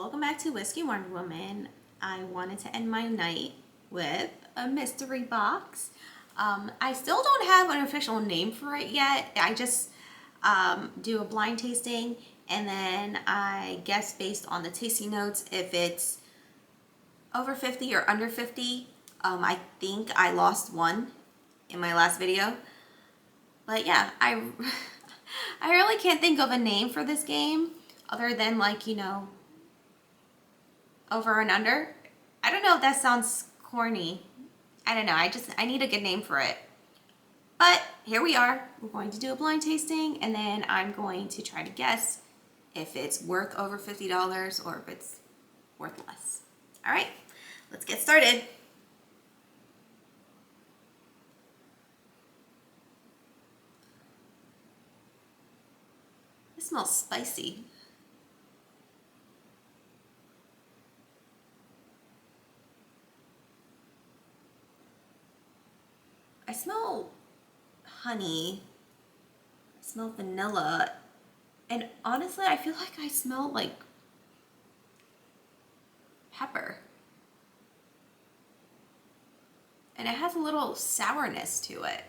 welcome back to Whiskey Wonder Woman. I wanted to end my night with a mystery box. I still don't have an official name for it yet. I just do a blind tasting and then I guess based on the tasting notes if it's over 50 or under 50. I think I lost one in my last video. But yeah, I really can't think of a name for this game other than like, you know, over and under. I don't know if that sounds corny. I don't know. I need a good name for it. But here we are. We're going to do a blind tasting and then I'm going to try to guess if it's worth over $50 or if it's worth less. All right, let's get started. It smells spicy. I smell honey. I smell vanilla. And honestly, I feel like I smell like pepper. And it has a little sourness to it.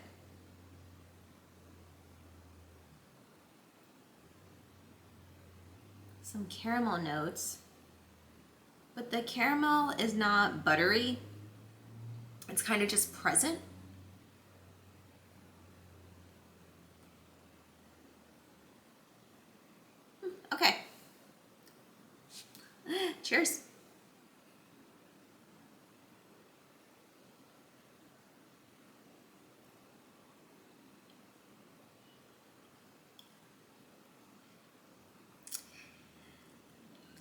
Some caramel notes. But the caramel is not buttery. It's kind of just present. Okay. Cheers.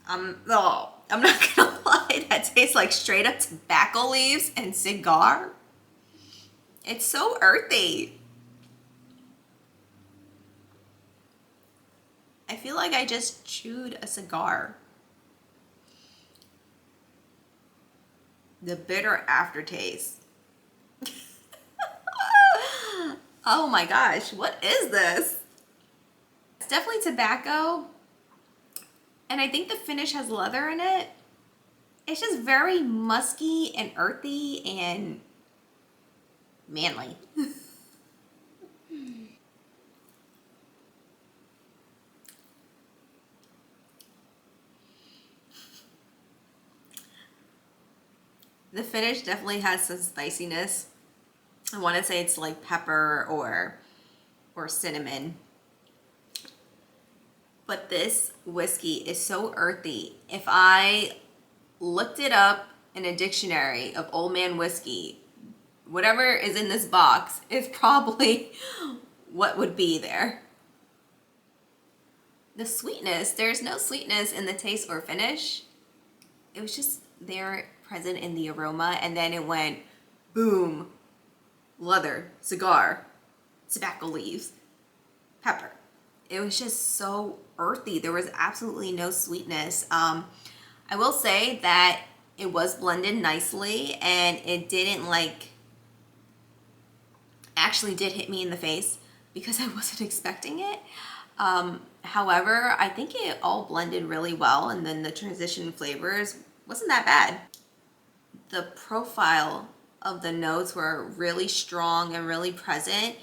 Oh, I'm not gonna lie, that tastes like straight up tobacco leaves and cigar. It's so earthy. I feel like I just chewed a cigar. The bitter aftertaste. Oh my gosh, what is this? It's definitely tobacco. And I think the finish has leather in it. It's just very musky and earthy and manly. The finish definitely has some spiciness. I want to say it's like pepper or cinnamon. But this whiskey is so earthy. If I looked it up in a dictionary of old man whiskey, whatever is in this box is probably what would be there. The sweetness, there's no sweetness in the taste or finish. It was just there present in the aroma and then it went boom, leather, cigar, tobacco leaves, pepper. It was just so earthy. There was absolutely no sweetness. I will say that it was blended nicely and it didn't actually did hit me in the face because I wasn't expecting it. However, I think it all blended really well and then the transition flavors wasn't that bad. The profile of the notes were really strong and really present.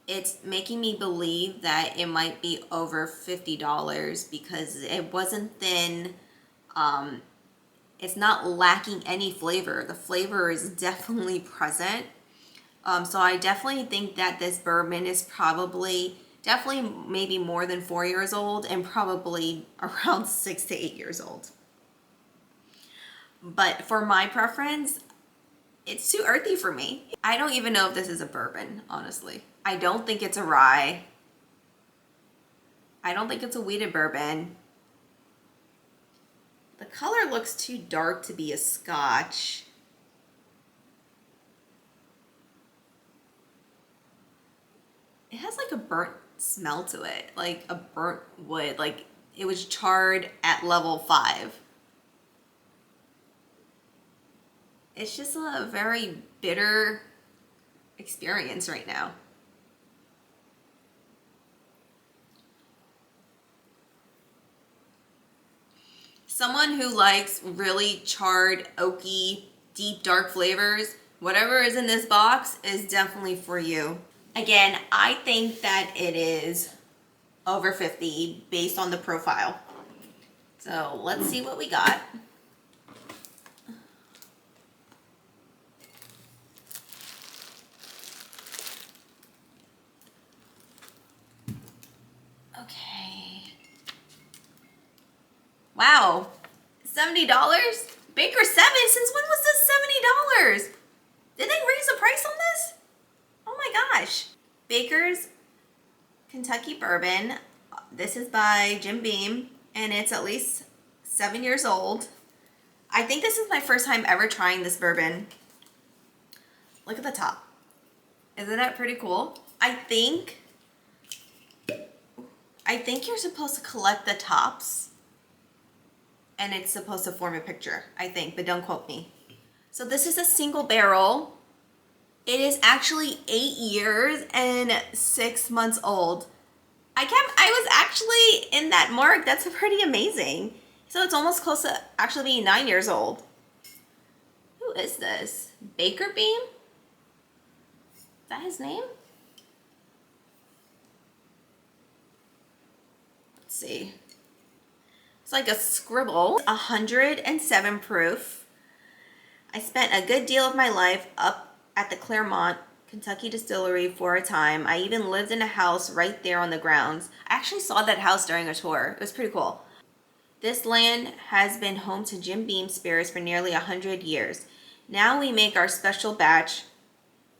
It's making me believe that it might be over $50 because it wasn't thin. It's not lacking any flavor. The flavor is definitely present. So I definitely think that this bourbon is definitely maybe more than 4 years old and probably around 6 to 8 years old. But for my preference, it's too earthy for me. I don't even know if this is a bourbon, honestly. I don't think it's a rye. I don't think it's a wheated bourbon. The color looks too dark to be a scotch. It has like a burnt smell to it, like a burnt wood, like it was charred at level 5. It's just a very bitter experience right now. Someone who likes really charred, oaky, deep, dark flavors, whatever is in this box is definitely for you. Again, I think that it is over 50 based on the profile. So let's see what we got. Okay. Wow, $70? Baker 7? Since when was this $70? Did they raise the price on this? Oh my gosh. Baker's Kentucky Bourbon. This is by Jim Beam, and it's at least 7 years old. I think this is my first time ever trying this bourbon. Look at the top. Isn't that pretty cool? I think you're supposed to collect the tops and it's supposed to form a picture, I think, but don't quote me. So this is a single barrel. It is actually 8 years and 6 months old. I was actually in that mark. That's pretty amazing. So it's almost close to actually being 9 years old. Who is this? Baker Beam? Is that his name? Let's see. It's like a scribble. 107 proof. I spent a good deal of my life up at the Claremont, Kentucky distillery for a time. I even lived in a house right there on the grounds. I actually saw that house during a tour. It was pretty cool. This land has been home to Jim Beam spirits for nearly 100 years. Now we make our special batch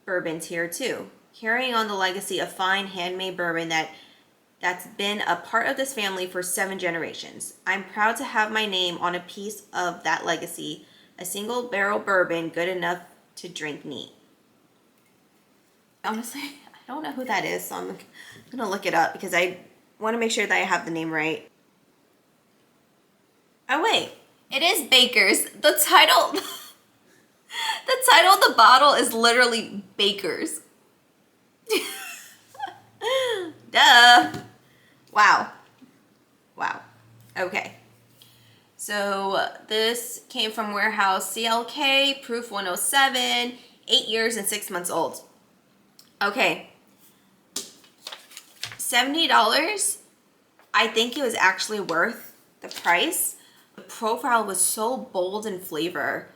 bourbons here too, carrying on the legacy of fine handmade bourbon that's been a part of this family for 7 generations. I'm proud to have my name on a piece of that legacy, a single barrel bourbon good enough to drink neat. Honestly, I don't know who that is, so I'm gonna look it up because I want to make sure that I have the name right. Oh wait, it is Baker's. The title of the bottle is literally Baker's. Duh. Wow. Okay. So this came from Warehouse CLK, proof 107, 8 years and 6 months old. Okay. $70. I think it was actually worth the price. The profile was so bold in flavor.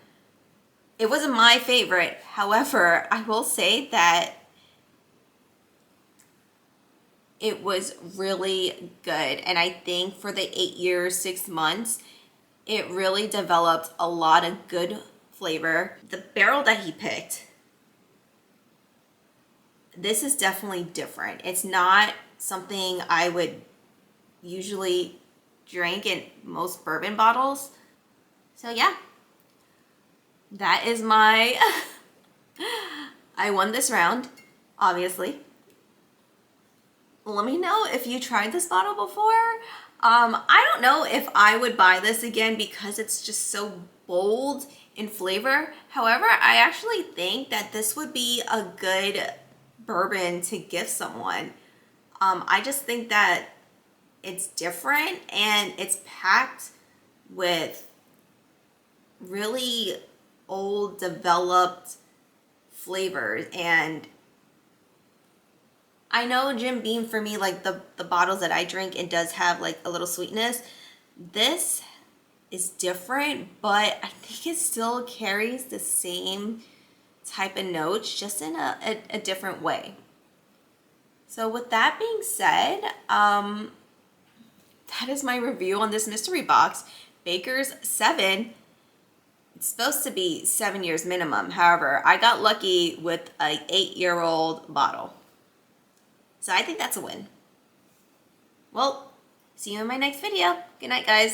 It wasn't my favorite. However, I will say that it was really good. And I think for the 8 years, 6 months, it really developed a lot of good flavor. The barrel that he picked, this is definitely different. It's not something I would usually drink in most bourbon bottles. So yeah, that is my, I won this round, obviously. Let me know if you tried this bottle before. I don't know if I would buy this again because it's just so bold in flavor. However, I actually think that this would be a good bourbon to gift someone. I just think that it's different and it's packed with really old developed flavors. And I know Jim Beam, for me, like the bottles that I drink, it does have like a little sweetness. This is different, but I think it still carries the same type of notes, just in a different way. So with that being said, that is my review on this mystery box. Baker's 7. It's supposed to be 7 years minimum. However, I got lucky with an 8-year-old bottle. So I think that's a win. Well, see you in my next video. Good night, guys.